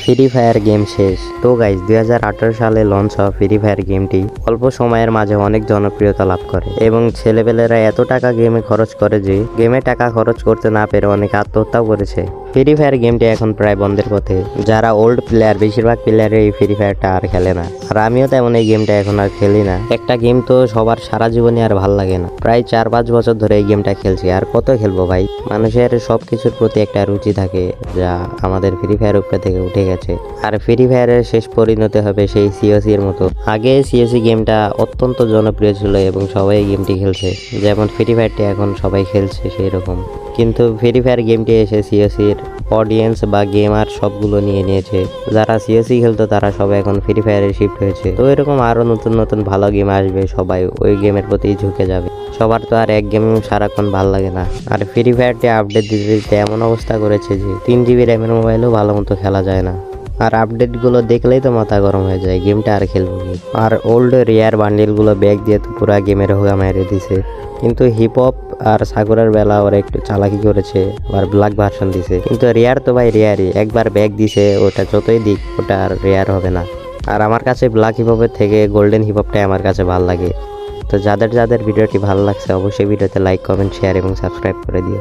Free fire game শেষ। তো guys 2018 সালে লঞ্চ হওয়া ফ্রি ফায়ার গেমটি অল্প সময়ের মাঝে অনেক জনপ্রিয়তা লাভ করে এবং ছেলেপেলেরা এত টাকা গেমে খরচ করে যে গেমে টাকা খরচ করতে না পেরে অনেক আত্মহত্যাও করেছে। ফ্রি ফায়ার গেমটি এখন প্রায় বন্ধের পথে। যারা ওল্ড প্লেয়ার, বেশিরভাগ প্লেয়ার এই ফ্রি ফায়ারটা আর খেলে না, আর আমিও তেমন এই গেমটা এখন আর খেলি না। একটা গেম তো সবার সারা জীবনে আর ভাল লাগে না। প্রায় 4-5 বছর ধরে এই গেমটা খেলছি, আর কত খেলবো ভাই। মানুষের সবকিছুর প্রতি একটা রুচি থাকে যা আমাদের ফ্রি ফায়ার উপরে থেকে উঠে গেছে। আর ফ্রি ফায়ারের শেষ পরিণতি হবে সেই সিওসি এর মতো। আগে সিওসি গেমটা অত্যন্ত জনপ্রিয় ছিল এবং সবাই এই গেমটি খেলছে, যেমন ফ্রি ফায়ারটি এখন সবাই খেলছে সেই রকম। কিন্তু ফ্রি ফায়ার গেমটি এসে সিওসির অডিয়েন্স বা গেমার সবগুলো নিয়ে নিয়েছে। যারা সিওসি খেলতো তারা সবাই এখন ফ্রি ফায়ারে শিফট হয়েছে। তো এরকম আরো নতুন নতুন ভালো গেম আসবে, সবাই ওই গেমের প্রতি ঝুঁকে যাবে। সবার তো আর এক গেম সারাক্ষণ ভাল লাগে না। আর ফ্রি ফায়ারটি আপডেট দিতে দিতে এমন অবস্থা করেছে যে 3 জিবি র্যামের মোবাইলেও ভালো মতো খেলা যায় না। আর আপডেটগুলো দেখলেই তো মাথা গরম হয়ে যায়, গেমটা আর খেলবো কি। আর ওল্ড রেয়ার বান্ডিলগুলো ব্যাগ দিয়ে তো পুরো গেমের হোগা মেরে দিছে। কিন্তু হিপ হপ আর সাগরের বেলা ওরা একটু চালাকি করেছে, আর ব্ল্যাক ভার্সন দিছে। কিন্তু রেয়ার তো ভাই রেয়ারই, একবার ব্যাগ দিছে, ওটা যতই দিক ওটা আর রেয়ার হবে না। আর আমার কাছে ব্ল্যাক হিপ হপের থেকে গোল্ডেন হিপ হপটাই আমার কাছে ভালো লাগে। তো যাদের যাদের ভিডিওটি ভালো লাগছে অবশ্যই ভিডিওতে লাইক, কমেন্ট, শেয়ার এবং সাবস্ক্রাইব করে দিও।